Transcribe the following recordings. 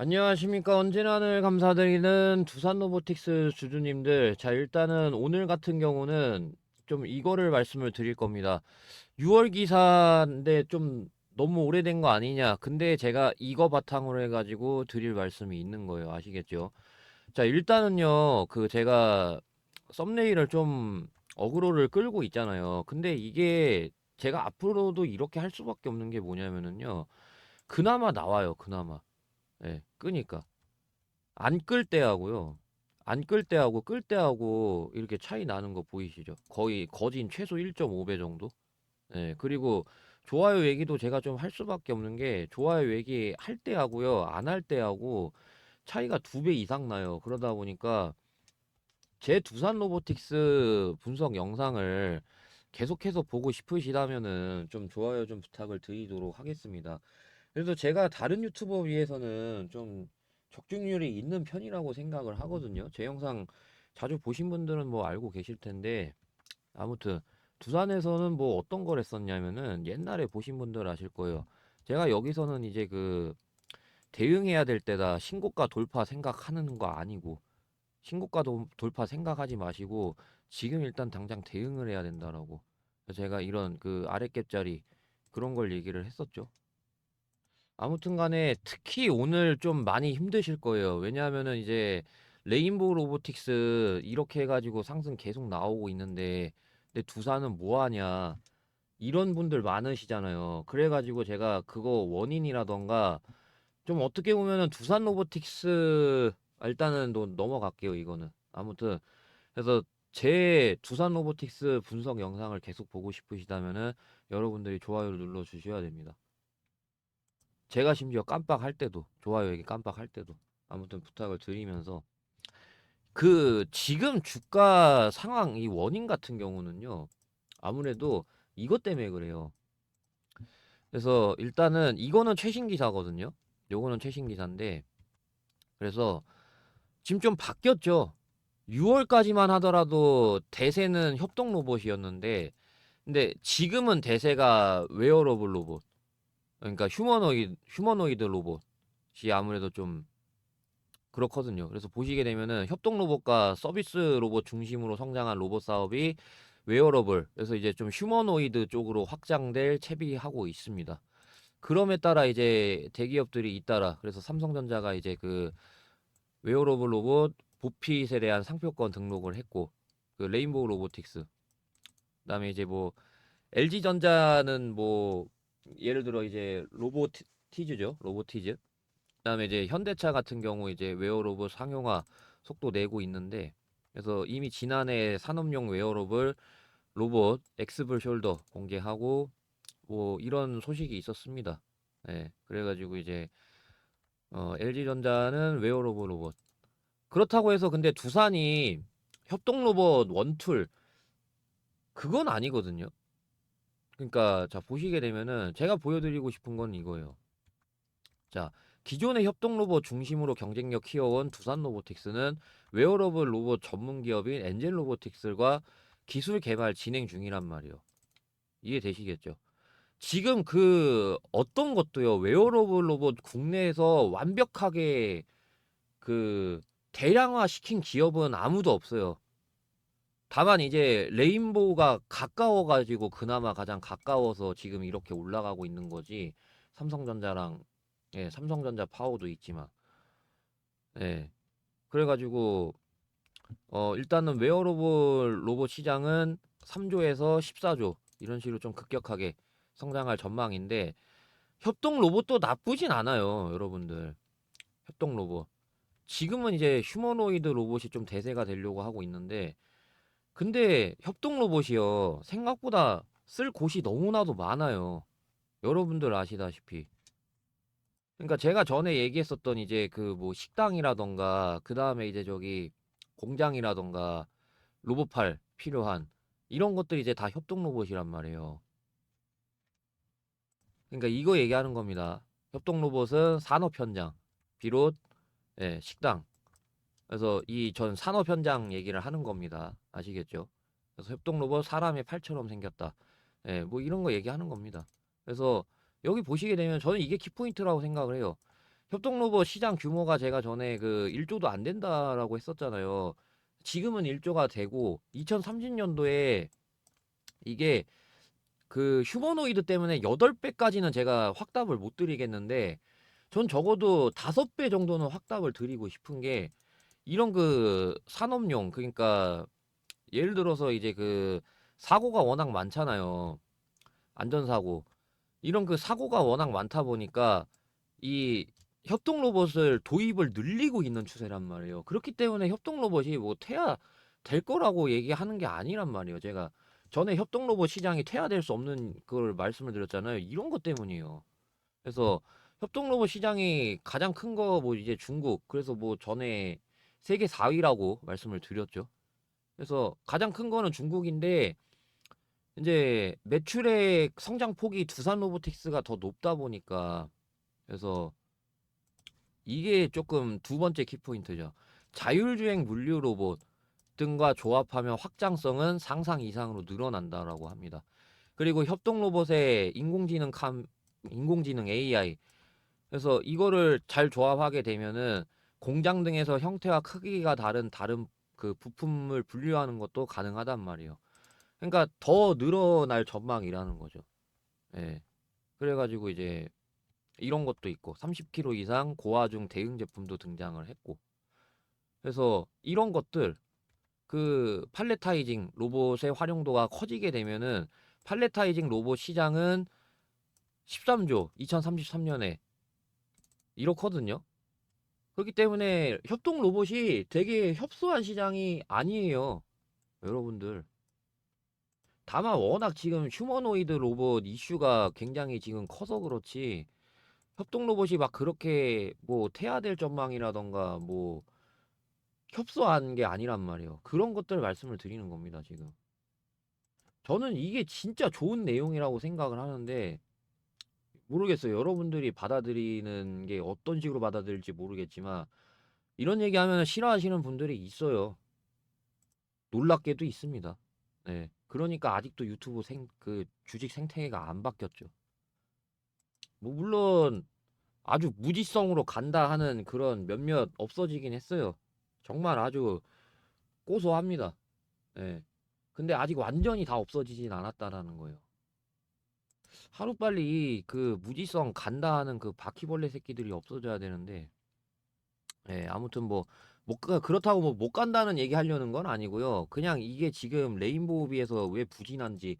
안녕하십니까. 언제나 늘 감사드리는 두산 로보틱스 주주님들. 자, 일단은 오늘 같은 경우는 좀 이거를 말씀을 드릴 겁니다. 6월 기사인데 좀 너무 오래된 거 아니냐. 근데 제가 이거 바탕으로 해가지고 드릴 말씀이 있는 거예요. 아시겠죠? 자, 일단은요, 제가 썸네일을 좀 어그로를 끌고 있잖아요. 근데 이게 제가 앞으로도 이렇게 할 수밖에 없는 게 뭐냐면은요. 그나마 나와요. 그나마. 예, 끄니까. 안 끌 때하고요. 안 끌 때하고 끌 때하고 이렇게 차이 나는 거 보이시죠? 거의 거진 최소 1.5배 정도? 예, 그리고 좋아요 얘기도 제가 좀 할 수밖에 없는 게 좋아요 얘기 할 때하고요. 안 할 때하고 차이가 2배 이상 나요. 그러다 보니까 제 두산 로보틱스 분석 영상을 계속해서 보고 싶으시다면은 좀 좋아요 좀 부탁을 드리도록 하겠습니다. 그래서 제가 다른 유튜버 비해서는 좀 적중률이 있는 편이라고 생각을 하거든요. 제 영상 자주 보신 분들은 뭐 알고 계실 텐데, 아무튼 두산에서는 뭐 어떤 걸 했었냐면은 옛날에 보신 분들 아실 거예요. 제가 여기서는 이제 대응해야 될 때다 신고가 돌파 생각하는 거 아니고, 신고가 돌파 생각하지 마시고 지금 일단 당장 대응을 해야 된다라고. 그래서 제가 이런 아랫갭짜리 그런 걸 얘기를 했었죠. 아무튼 간에 특히 오늘 좀 많이 힘드실 거예요. 왜냐하면은 이제 레인보우 로보틱스 이렇게 해가지고 상승 계속 나오고 있는데, 근데 두산은 뭐 하냐. 이런 분들 많으시잖아요. 그래가지고 제가 그거 원인이라던가 좀 어떻게 보면은 두산 로보틱스 일단은 넘어갈게요, 이거는. 아무튼 그래서 제 두산 로보틱스 분석 영상을 계속 보고 싶으시다면은 여러분들이 좋아요를 눌러 주셔야 됩니다. 제가 심지어 깜빡할 때도 좋아요 얘기 깜빡할 때도 아무튼 부탁을 드리면서 지금 주가 상황 이 원인 같은 경우는요, 아무래도 이것 때문에 그래요. 그래서 일단은 이거는 최신 기사거든요. 요거는 최신 기사인데, 그래서 지금 좀 바뀌었죠. 6월까지만 하더라도 대세는 협동 로봇이었는데, 근데 지금은 대세가 웨어러블 로봇, 그러니까 휴머노이드 로봇이 아무래도 좀 그렇거든요. 그래서 보시게 되면은 협동 로봇과 서비스 로봇 중심으로 성장한 로봇 사업이 웨어러블, 그래서 이제 좀 휴머노이드 쪽으로 확장될 채비하고 있습니다. 그럼에 따라 이제 대기업들이 잇따라, 그래서 삼성전자가 이제 웨어러블 로봇 보핏에 대한 상표권 등록을 했고, 레인보우 로보틱스, 그다음에 이제 뭐 LG전자는 뭐 예를 들어 이제 로보티즈죠, 로보티즈. 그다음에 이제 현대차 같은 경우 이제 웨어로블 상용화 속도 내고 있는데, 그래서 이미 지난해 산업용 웨어러블 로봇 엑스블 숄더 공개하고 뭐 이런 소식이 있었습니다. 예, 그래가지고 이제 LG전자는 웨어러블 로봇, 그렇다고 해서 근데 두산이 협동 로봇 원툴 그건 아니거든요. 그러니까 자 보시게 되면은 제가 보여드리고 싶은 건 이거예요. 자, 기존의 협동 로봇 중심으로 경쟁력 키워온 두산 로보틱스는 웨어러블 로봇 전문 기업인 엔젤 로보틱스과 기술 개발 진행 중이란 말이에요. 이해되시겠죠? 지금 어떤 것도요, 웨어러블 로봇 국내에서 완벽하게 그 대량화 시킨 기업은 아무도 없어요. 다만 이제 레인보우가 가까워가지고 그나마 가장 가까워서 지금 이렇게 올라가고 있는 거지. 삼성전자랑, 예, 삼성전자 파워도 있지만, 예. 그래가지고 일단은 웨어러블 로봇 시장은 3조에서 14조 이런 식으로 좀 급격하게 성장할 전망인데, 협동 로봇도 나쁘진 않아요, 여러분들. 협동 로봇. 지금은 이제 휴머노이드 로봇이 좀 대세가 되려고 하고 있는데, 근데 협동 로봇이요, 생각보다 쓸 곳이 너무나도 많아요. 여러분들 아시다시피. 그러니까 제가 전에 얘기했었던 이제 뭐 식당이라던가, 그 다음에 이제 저기 공장이라던가, 로봇팔 필요한 이런 것들이 이제 다 협동 로봇이란 말이에요. 그러니까 이거 얘기하는 겁니다. 협동 로봇은 산업 현장, 비롯, 예, 식당. 그래서 이 전 산업 현장 얘기를 하는 겁니다. 아시겠죠? 그래서 협동 로봇 사람의 팔처럼 생겼다. 예, 뭐 이런 거 얘기하는 겁니다. 그래서 여기 보시게 되면 저는 이게 키포인트라고 생각을 해요. 협동로봇 시장 규모가 제가 전에 그 1조도 안 된다라고 했었잖아요. 지금은 1조가 되고 2030년도에 이게 그 휴머노이드 때문에 8배까지는 제가 확답을 못 드리겠는데 전 적어도 5배 정도는 확답을 드리고 싶은 게 이런 그 산업용 그러니까 예를 들어서 이제 그 사고가 워낙 많잖아요. 안전사고. 이런 그 사고가 워낙 많다 보니까 이 협동 로봇을 도입을 늘리고 있는 추세란 말이에요. 그렇기 때문에 협동 로봇이 뭐 퇴화될 거라고 얘기하는 게 아니란 말이에요. 제가 전에 협동 로봇 시장이 퇴화될 수 없는 걸 말씀을 드렸잖아요. 이런 것 때문이에요. 그래서 협동 로봇 시장이 가장 큰 거 뭐 이제 중국 그래서 뭐 전에 세계 4위라고 말씀을 드렸죠. 그래서 가장 큰 거는 중국인데 이제 매출의 성장 폭이 두산 로보틱스가 더 높다 보니까 그래서 이게 조금 두 번째 키포인트죠. 자율주행 물류 로봇 등과 조합하면 확장성은 상상 이상으로 늘어난다라고 합니다. 그리고 협동 로봇의 인공지능 AI. 그래서 이거를 잘 조합하게 되면은 공장 등에서 형태와 크기가 다른 그 부품을 분류하는 것도 가능하단 말이에요. 그러니까 더 늘어날 전망이라는 거죠. 예. 그래가지고 이제 이런 것도 있고 30kg 이상 고화중 대응 제품도 등장을 했고 그래서 이런 것들 그 팔레타이징 로봇의 활용도가 커지게 되면은 팔레타이징 로봇 시장은 13조 2033년에 이렇거든요. 그렇기 때문에 협동 로봇이 되게 협소한 시장이 아니에요. 여러분들. 다만 워낙 지금 휴머노이드 로봇 이슈가 굉장히 지금 커서 그렇지 협동 로봇이 막 그렇게 뭐 퇴화될 전망이라던가 뭐 협소한 게 아니란 말이에요. 그런 것들 말씀을 드리는 겁니다, 지금. 저는 이게 진짜 좋은 내용이라고 생각을 하는데 모르겠어요. 여러분들이 받아들이는 게 어떤 식으로 받아들일지 모르겠지만 이런 얘기하면 싫어하시는 분들이 있어요. 놀랍게도 있습니다. 네. 그러니까 아직도 유튜브 그 주식 생태계가 안 바뀌었죠. 뭐 물론 아주 무지성으로 간다 하는 그런 몇몇 없어지긴 했어요. 정말 아주 고소합니다. 예. 근데 아직 완전히 다 없어지진 않았다라는 거예요. 하루빨리 그 무지성 간다 하는 그 바퀴벌레 새끼들이 없어져야 되는데, 예, 아무튼 뭐, 그렇다고 뭐 못 간다는 얘기 하려는 건 아니고요. 그냥 이게 지금 레인보우비에서 왜 부진한지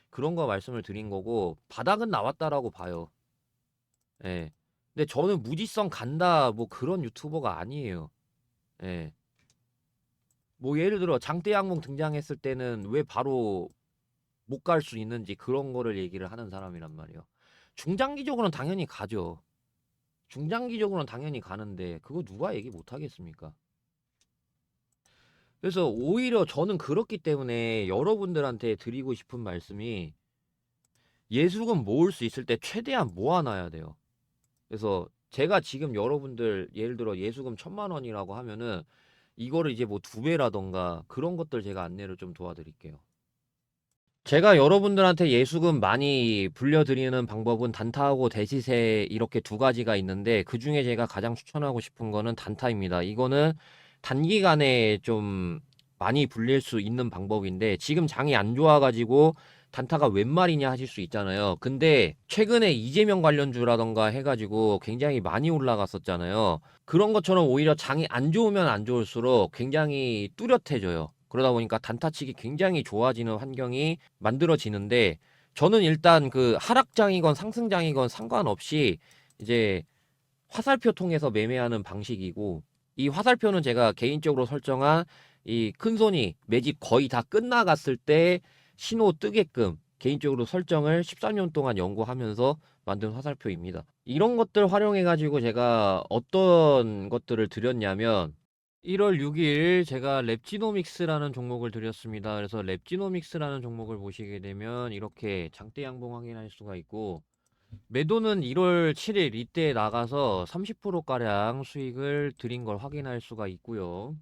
그런 거 말씀을 드린 거고, 바닥은 나왔다라고 봐요. 예. 근데 저는 무지성 간다 뭐 그런 유튜버가 아니에요. 예. 뭐 예를 들어 장대양봉 등장했을 때는 왜 바로 못 갈 수 있는지 그런 거를 얘기를 하는 사람이란 말이에요. 중장기적으로는 당연히 가죠. 중장기적으로는 당연히 가는데 그거 누가 얘기 못 하겠습니까? 그래서 오히려 저는 그렇기 때문에 여러분들한테 드리고 싶은 말씀이 예수금 모을 수 있을 때 최대한 모아놔야 돼요. 그래서 제가 지금 여러분들 예를 들어 예수금 1,000만 원이라고 하면은 이거를 이제 뭐 2배라던가 그런 것들 제가 안내를 좀 도와드릴게요. 제가 여러분들한테 예수금 많이 불려드리는 방법은 단타하고 대시세 이렇게 두 가지가 있는데 그 중에 제가 가장 추천하고 싶은 거는 단타입니다. 이거는 단기간에 좀 많이 불릴 수 있는 방법인데 지금 장이 안 좋아가지고 단타가 웬 말이냐 하실 수 있잖아요. 근데 최근에 이재명 관련주라던가 해가지고 굉장히 많이 올라갔었잖아요. 그런 것처럼 오히려 장이 안 좋으면 안 좋을수록 굉장히 뚜렷해져요. 그러다 보니까 단타치기 굉장히 좋아지는 환경이 만들어지는데 저는 일단 그 하락장이건 상승장이건 상관없이 이제 화살표 통해서 매매하는 방식이고 이 화살표는 제가 개인적으로 설정한 이 큰손이 매집 거의 다 끝나갔을 때 신호 뜨게끔 개인적으로 설정을 13년 동안 연구하면서 만든 화살표입니다. 이런 것들 활용해 가지고 제가 어떤 것들을 드렸냐면 1월 6일 제가 랩지노믹스라는 종목을 드렸습니다. 그래서 랩지노믹스라는 종목을 보시게 되면 이렇게 장대 양봉 확인할 수가 있고 매도는 1월 7일 이때 나가서 30%가량 수익을 드린 걸 확인할 수가 있고요.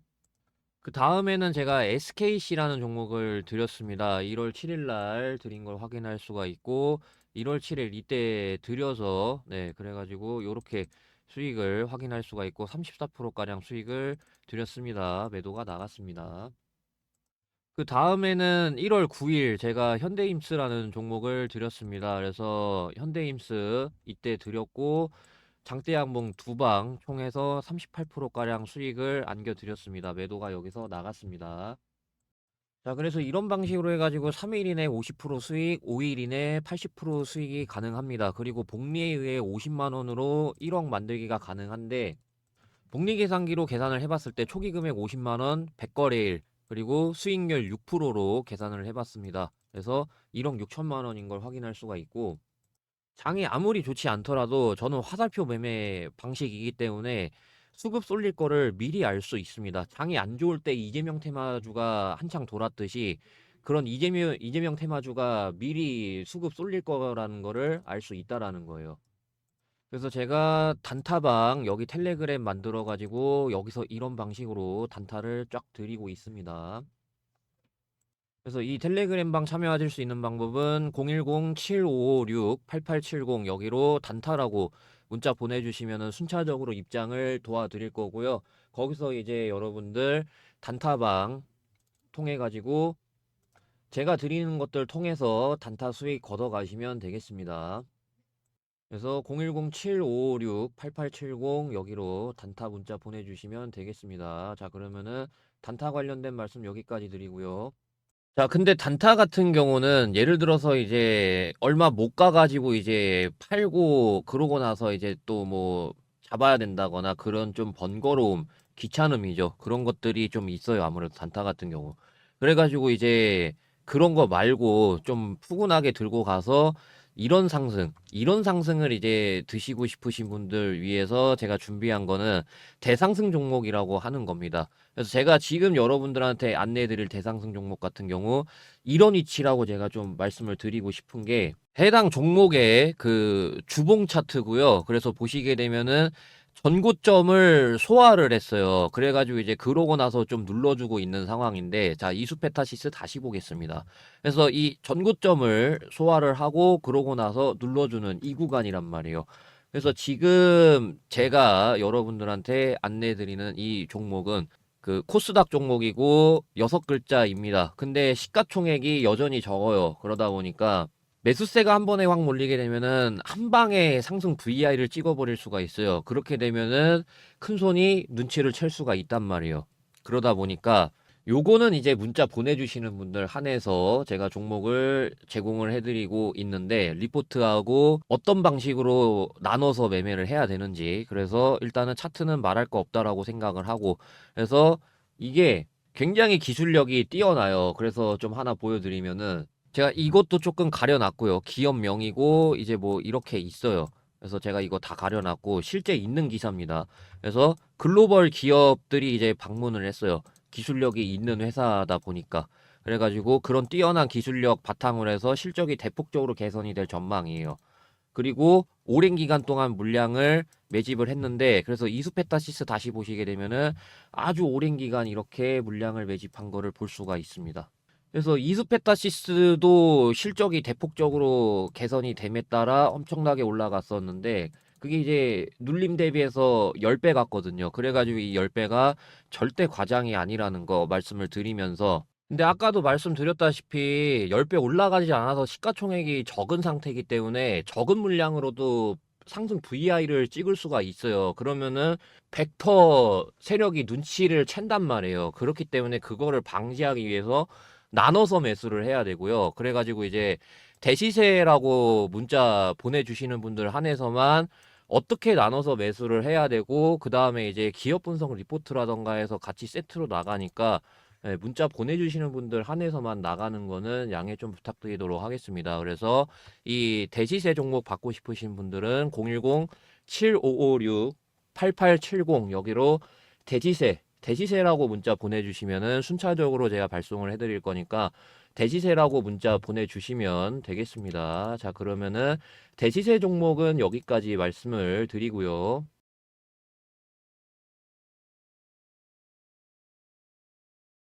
그 다음에는 제가 SKC라는 종목을 드렸습니다. 1월 7일 날 드린 걸 확인할 수가 있고 1월 7일 이때 드려서 네 그래가지고 요렇게 수익을 확인할 수가 있고 34%가량 수익을 드렸습니다. 매도가 나갔습니다. 그 다음에는 1월 9일 제가 현대임스라는 종목을 드렸습니다. 그래서 현대임스 이때 드렸고 장대양봉 두 방 총해서 38%가량 수익을 안겨드렸습니다. 매도가 여기서 나갔습니다. 자, 그래서 이런 방식으로 해가지고 3일 이내 50% 수익, 5일 이내 80% 수익이 가능합니다. 그리고 복리에 의해 50만 원으로 1억 만들기가 가능한데 복리계산기로 계산을 해봤을 때 초기 금액 50만 원, 100거래일, 그리고 수익률 6%로 계산을 해봤습니다. 그래서 1억 6천만 원인 걸 확인할 수가 있고 장이 아무리 좋지 않더라도 저는 화살표 매매 방식이기 때문에 수급 쏠릴 거를 미리 알 수 있습니다. 장이 안 좋을 때 이재명 테마주가 한창 돌았듯이 그런 이재명 테마주가 미리 수급 쏠릴 거라는 거를 알 수 있다라는 거예요. 그래서 제가 단타방 여기 텔레그램 만들어 가지고 여기서 이런 방식으로 단타를 쫙 드리고 있습니다. 그래서 이 텔레그램 방 참여하실 수 있는 방법은 010-7556-8870 여기로 단타라고 문자 보내주시면 순차적으로 입장을 도와드릴 거고요. 거기서 이제 여러분들 단타방 통해 가지고 제가 드리는 것들 통해서 단타 수익 걷어 가시면 되겠습니다. 그래서 010-7556-8870 여기로 단타 문자 보내주시면 되겠습니다. 자, 그러면은 단타 관련된 말씀 여기까지 드리고요. 자, 근데 단타 같은 경우는 예를 들어서 이제 얼마 못 가가지고 이제 팔고 그러고 나서 이제 또 뭐 잡아야 된다거나 그런 좀 번거로움, 귀찮음이죠. 그런 것들이 좀 있어요. 아무래도 단타 같은 경우. 그래가지고 이제 그런 거 말고 좀 푸근하게 들고 가서 이런 상승을 이제 드시고 싶으신 분들 위해서 제가 준비한 거는 대상승 종목이라고 하는 겁니다. 그래서 제가 지금 여러분들한테 안내해 드릴 대상승 종목 같은 경우 이런 위치라고 제가 좀 말씀을 드리고 싶은 게 해당 종목의 그 주봉 차트고요. 그래서 보시게 되면은 전고점을 소화를 했어요. 그래가지고 이제 그러고 나서 좀 눌러주고 있는 상황인데, 자, 이수페타시스 다시 보겠습니다. 그래서 이 전고점을 소화를 하고 그러고 나서 눌러주는 이 구간이란 말이에요. 그래서 지금 제가 여러분들한테 안내드리는 이 종목은 그 코스닥 종목이고 6글자입니다. 근데 시가총액이 여전히 적어요. 그러다 보니까 매수세가 한 번에 확 몰리게 되면은 한 방에 상승 VI를 찍어버릴 수가 있어요. 그렇게 되면은 큰 손이 눈치를 챌 수가 있단 말이에요. 그러다 보니까 요거는 이제 문자 보내주시는 분들 한해서 제가 종목을 제공을 해드리고 있는데 리포트하고 어떤 방식으로 나눠서 매매를 해야 되는지 그래서 일단은 차트는 말할 거 없다라고 생각을 하고 그래서 이게 굉장히 기술력이 뛰어나요. 그래서 좀 하나 보여드리면은 제가 이것도 조금 가려놨고요. 기업명이고 이제 뭐 이렇게 있어요. 그래서 제가 이거 다 가려놨고 실제 있는 기사입니다. 그래서 글로벌 기업들이 이제 방문을 했어요. 기술력이 있는 회사다 보니까. 그래가지고 그런 뛰어난 기술력 바탕으로 해서 실적이 대폭적으로 개선이 될 전망이에요. 그리고 오랜 기간 동안 물량을 매집을 했는데 그래서 이수페타시스 다시 보시게 되면은 아주 오랜 기간 이렇게 물량을 매집한 거를 볼 수가 있습니다. 그래서 이수페타시스도 실적이 대폭적으로 개선이 됨에 따라 엄청나게 올라갔었는데 그게 이제 눌림 대비해서 10배 같거든요. 그래가지고 이 10배가 절대 과장이 아니라는 거 말씀을 드리면서 근데 아까도 말씀드렸다시피 10배 올라가지 않아서 시가총액이 적은 상태이기 때문에 적은 물량으로도 상승 VI를 찍을 수가 있어요. 그러면은 100% 세력이 눈치를 챈단 말이에요. 그렇기 때문에 그거를 방지하기 위해서 나눠서 매수를 해야 되고요. 그래가지고 이제 대시세라고 문자 보내주시는 분들 한해서만 어떻게 나눠서 매수를 해야 되고 그 다음에 이제 기업 분석 리포트라던가 해서 같이 세트로 나가니까 문자 보내주시는 분들 한해서만 나가는 거는 양해 좀 부탁드리도록 하겠습니다. 그래서 이 대시세 종목 받고 싶으신 분들은 010-7556-8870 여기로 대시세라고 문자 보내주시면은 순차적으로 제가 발송을 해드릴 거니까 대시세라고 문자 보내주시면 되겠습니다. 자, 그러면은 대시세 종목은 여기까지 말씀을 드리고요.